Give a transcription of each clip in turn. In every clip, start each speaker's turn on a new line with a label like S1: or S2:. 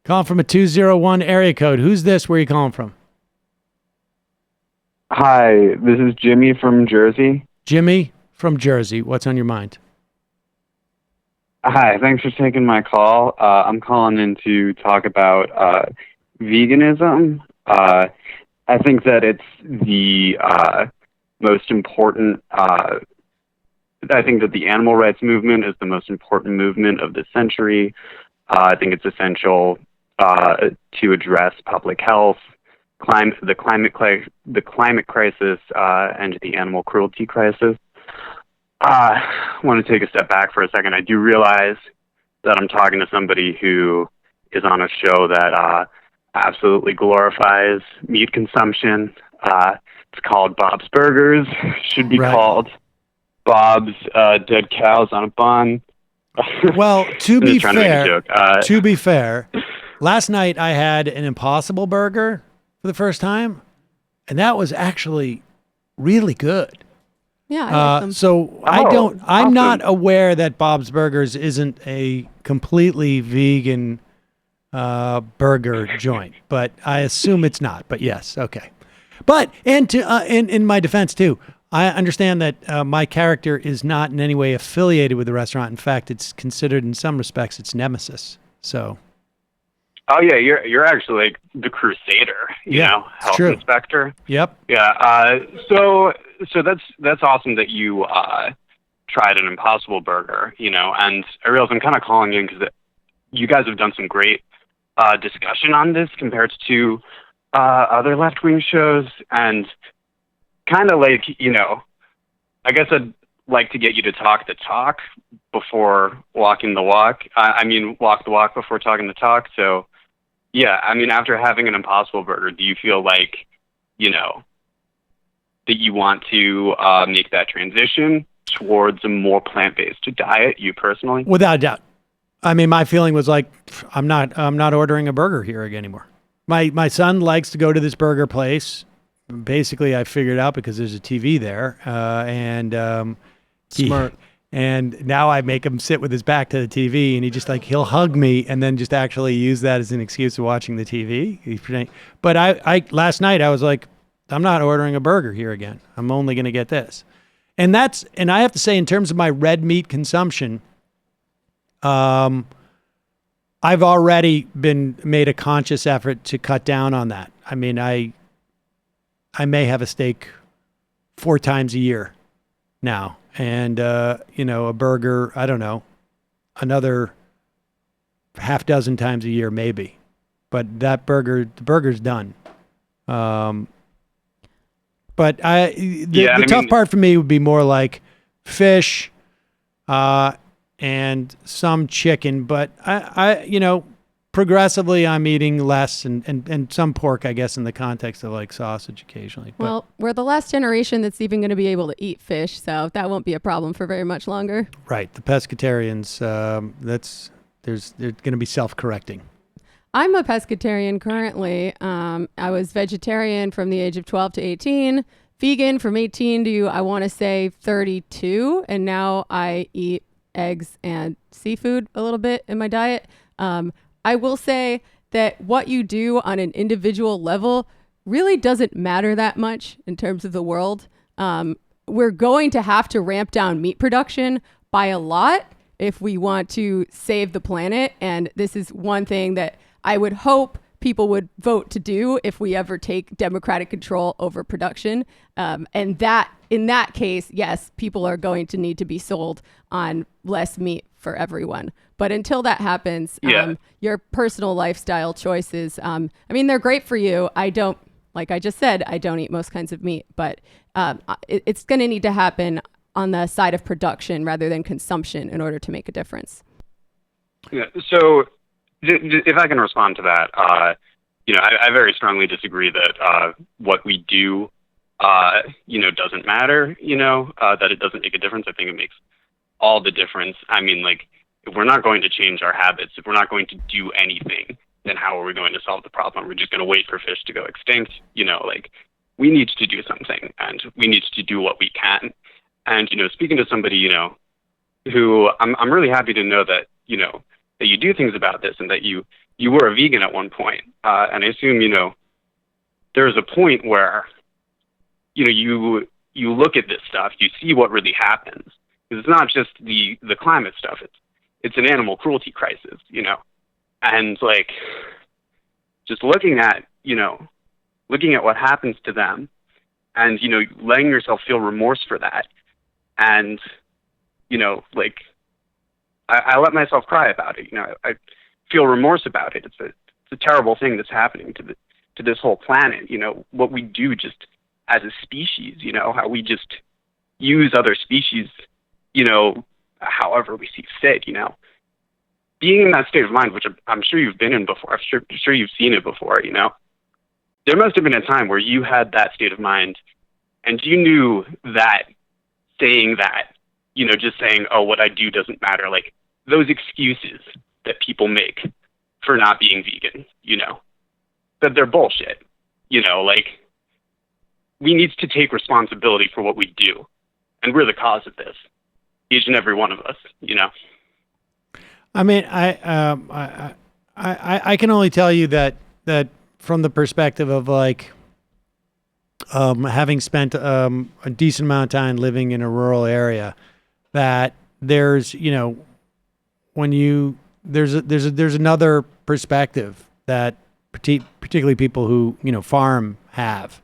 S1: Calling from a 201 area code. Who's this? Where are you calling from?
S2: Hi, this is Jimmy from Jersey.
S1: Jimmy from Jersey. What's on your mind?
S2: Hi, thanks for taking my call. I'm calling in to talk about veganism. I think that it's the most important. I think that the animal rights movement is the most important movement of the century. I think it's essential to address public health, the climate crisis, and the animal cruelty crisis. I want to take a step back for a second. I do realize that I'm talking to somebody who is on a show that absolutely glorifies meat consumption. It's called Bob's Burgers. Should be called Bob's Dead Cows on a Bun.
S1: Well, to be fair, last night I had an Impossible Burger for the first time, and that was actually really good.
S3: Yeah, I like them.
S1: So I'm not aware that Bob's Burgers isn't a completely vegan burger joint, but I assume it's not. But yes, okay. But in my defense too, I understand that my character is not in any way affiliated with the restaurant. In fact, it's considered in some respects its nemesis. So.
S2: Oh yeah, you're actually like the crusader, you know, health inspector.
S1: Yep.
S2: Yeah. So that's awesome that you tried an Impossible Burger, you know, and I realize I'm kind of calling in because you guys have done some great discussion on this compared to other left-wing shows, and kind of like, you know, I guess I'd like to get you to talk the talk before walking the walk. I mean, walk the walk before talking the talk. So, yeah, I mean, after having an Impossible Burger, do you feel like, you know, that you want to make that transition towards a more plant-based diet, you personally?
S1: Without a doubt. I mean, my feeling was like, I'm not ordering a burger here again anymore. My son likes to go to this burger place. Basically, I figured out because there's a TV there,
S4: Smart.
S1: And now I make him sit with his back to the TV, and he'll hug me and then just actually use that as an excuse to watching the TV. But I last night I was like, I'm not ordering a burger here again. I'm only going to get this. And I have to say, in terms of my red meat consumption, I've already made a conscious effort to cut down on that. I mean, I may have a steak 4 times a year now. And, you know, a burger, I don't know, another half dozen times a year, maybe. But the burger's done. But the tough part for me would be more like fish, and some chicken. But I you know, progressively I'm eating less and some pork, I guess, in the context of like sausage occasionally. But,
S3: well, we're the last generation that's even going to be able to eat fish, so that won't be a problem for very much longer.
S1: Right. The pescatarians, they're going to be self-correcting.
S3: I'm a pescatarian currently. I was vegetarian from the age of 12 to 18, vegan from 18 to, I want to say, 32, and now I eat eggs and seafood a little bit in my diet. I will say that what you do on an individual level really doesn't matter that much in terms of the world. We're going to have to ramp down meat production by a lot if we want to save the planet. And this is one thing that I would hope people would vote to do if we ever take democratic control over production. And that, in that case, yes, people are going to need to be sold on less meat for everyone. But until that happens, your personal lifestyle choices, I mean, they're great for you. Like I just said, I don't eat most kinds of meat, but it's going to need to happen on the side of production rather than consumption in order to make a difference.
S2: Yeah. So if I can respond to that, you know, I very strongly disagree that what we do, you know, doesn't matter, you know, that it doesn't make a difference. I think it makes all the difference. I mean, like, if we're not going to change our habits, if we're not going to do anything, then how are we going to solve the problem? We're just going to wait for fish to go extinct. You know, like, we need to do something, and we need to do what we can. And, you know, speaking to somebody, you know, who I'm really happy to know that, you know, that you do things about this and that you you were a vegan at one point, and I assume, there's a point where, you look at this stuff, you see what really happens. 'Cause it's not just the climate stuff. It's an animal cruelty crisis, and like just looking at what happens to them, and letting yourself feel remorse for that, and like I let myself cry about it. I feel remorse about it. It's a terrible thing that's happening to this whole planet. What we do just as a species. How we just use other species. However we see fit. Being in that state of mind, which I'm sure you've been in before. I'm sure you've seen it before. There must have been a time where you had that state of mind, and you knew that saying that, just saying, "Oh, what I do doesn't matter," like those excuses that people make for not being vegan, that they're bullshit. Like we need to take responsibility for what we do, and we're the cause of this, each and every one of us.
S1: I mean, I can only tell you that from the perspective of like having spent a decent amount of time living in a rural area, that there's there's another perspective that particularly people who farm have,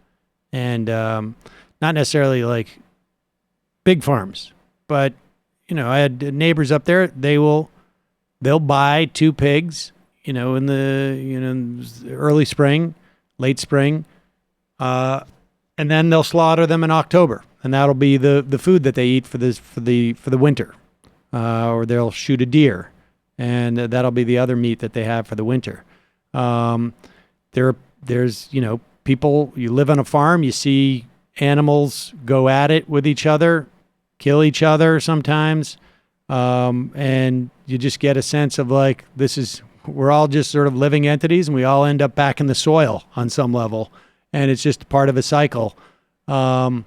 S1: and not necessarily like big farms, but I had neighbors up there. They'll buy 2 pigs, in the early spring, late spring, and then they'll slaughter them in October, and that'll be the food that they eat for the winter, or they'll shoot a deer, and that'll be the other meat that they have for the winter. There's people. You live on a farm, you see animals go at it with each other, kill each other sometimes. And you just get a sense of like, we're all just sort of living entities, and we all end up back in the soil on some level, and it's just part of a cycle. I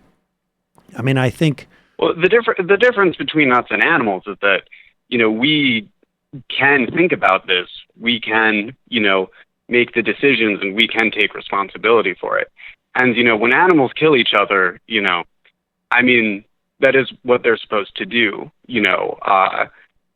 S1: mean, I think.
S2: Well, the difference between us and animals is that, we can think about this, we can, make the decisions, and we can take responsibility for it. And, when animals kill each other, I mean, that is what they're supposed to do,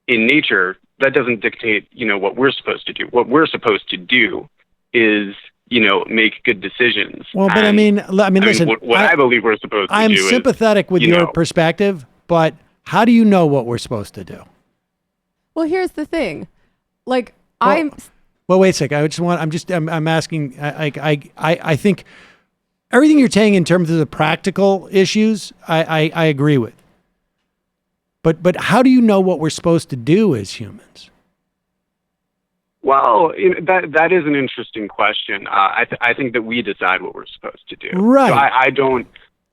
S2: in nature. That doesn't dictate, what we're supposed to do. What we're supposed to do is, make good decisions.
S1: Well, but listen,
S2: what I believe we're supposed to do
S1: I'm sympathetic with your perspective, but how do you know what we're supposed to do?
S3: Well, here's the thing. Like,
S1: well, wait a second. I'm asking, I think everything you're saying in terms of the practical issues, I agree with. But how do you know what we're supposed to do as humans?
S2: Well, that is an interesting question. I think that we decide what we're supposed to do.
S1: Right.
S2: So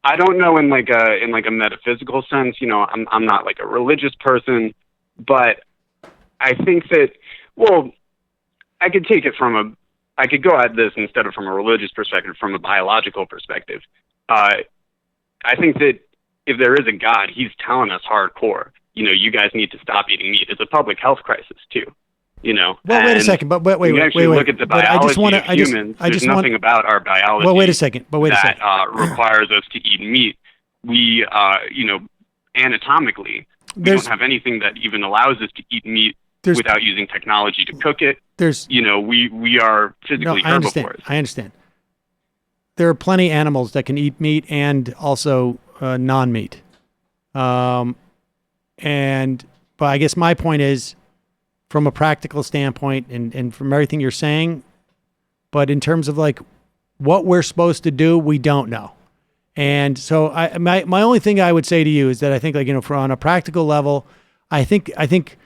S2: I don't know in like a metaphysical sense. I'm not like a religious person, but I think that, well, I could go at this instead of from a religious perspective, from a biological perspective. I think that if there is a God, he's telling us hardcore, you guys need to stop eating meat. It's a public health crisis too, Well,
S1: wait a second, but wait.
S2: Look at the biology of humans. There's nothing about our biology.
S1: Well, wait a second.
S2: That requires us to eat meat. We, anatomically, we don't have anything that even allows us to eat meat without using technology to cook it. We are physically herbivores.
S1: I understand. There are plenty of animals that can eat meat and also non-meat. But I guess my point is, from a practical standpoint and from everything you're saying, but in terms of like what we're supposed to do, we don't know. And so my only thing I would say to you is that I think, like, for on a practical level, I think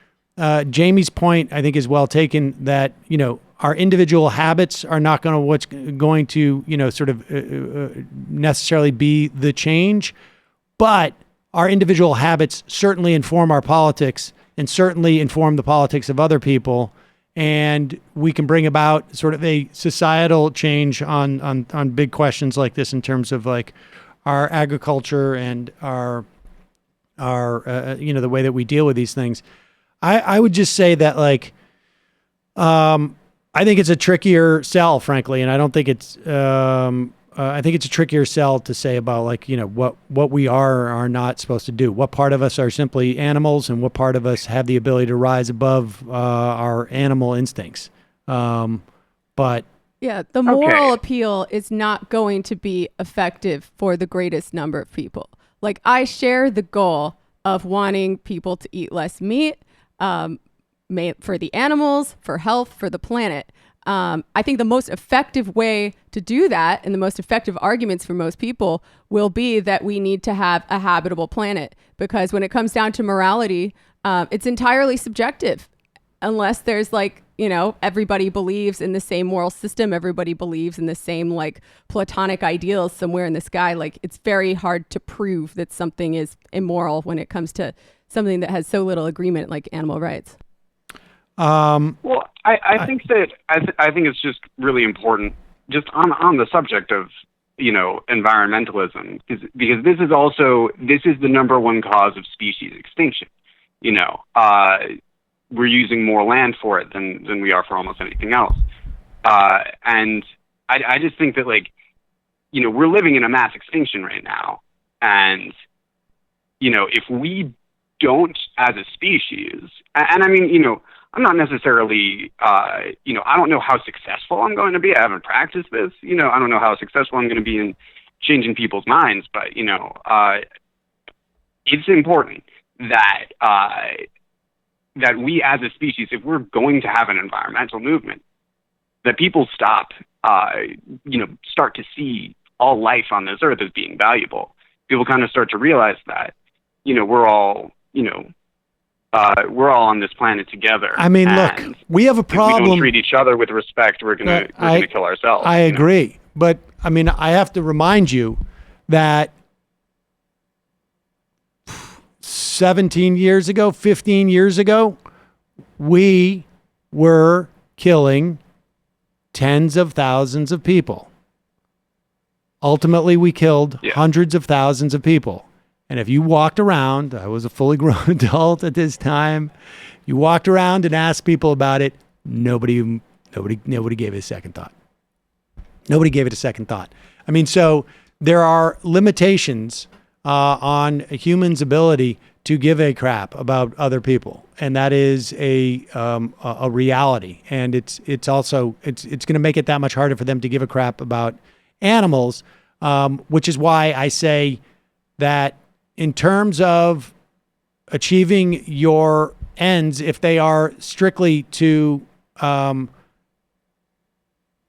S1: Jamie's point, I think, is well taken, that, our individual habits are not going to sort of necessarily be the change, but our individual habits certainly inform our politics and certainly inform the politics of other people. And we can bring about sort of a societal change on big questions like this, in terms of like our agriculture and our the way that we deal with these things. I would just say that, like, I think it's a trickier sell, frankly, and I don't think it's. I think it's a trickier sell to say about like what we are or are not supposed to do. What part of us are simply animals, and what part of us have the ability to rise above our animal instincts. But
S3: yeah, the moral appeal is not going to be effective for the greatest number of people. Like, I share the goal of wanting people to eat less meat, for the animals, for health, for the planet. I think the most effective way to do that, and the most effective arguments for most people, will be that we need to have a habitable planet. Because when it comes down to morality, it's entirely subjective. Unless there's like, everybody believes in the same moral system, everybody believes in the same like platonic ideals somewhere in the sky. Like, it's very hard to prove that something is immoral when it comes to something that has so little agreement like animal rights.
S2: Well, I think that I think it's just really important, just on the subject of environmentalism, because this is the number one cause of species extinction. We're using more land for it than we are for almost anything else, and I just think that we're living in a mass extinction right now, and if we don't as a species, and I mean I'm not necessarily, I don't know how successful I'm going to be. I haven't practiced this. I don't know how successful I'm going to be in changing people's minds. But, it's important that that we as a species, if we're going to have an environmental movement, that people start to see all life on this earth as being valuable. People kind of start to realize that, we're all on this planet together.
S1: I mean, look, we have a problem.
S2: If we don't treat each other with respect, we're gonna kill ourselves.
S1: I agree, but I mean, I have to remind you that 17 years ago, 15 years ago, we were killing tens of thousands of people. Ultimately, we killed hundreds of thousands of people. And if you walked around, I was a fully grown adult at this time, you walked around and asked people about it, nobody gave it a second thought. Nobody gave it a second thought. I mean, so there are limitations on a human's ability to give a crap about other people, and that is a reality. And it's also going to make it that much harder for them to give a crap about animals, which is why I say that in terms of achieving your ends, if they are strictly to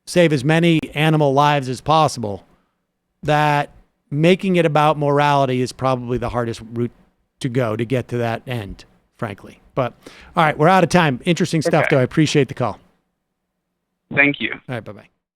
S1: save as many animal lives as possible, that making it about morality is probably the hardest route to go to get to that end, frankly. But all right, we're out of time. Interesting stuff, though. I appreciate the call.
S2: Thank you.
S1: All right, bye-bye.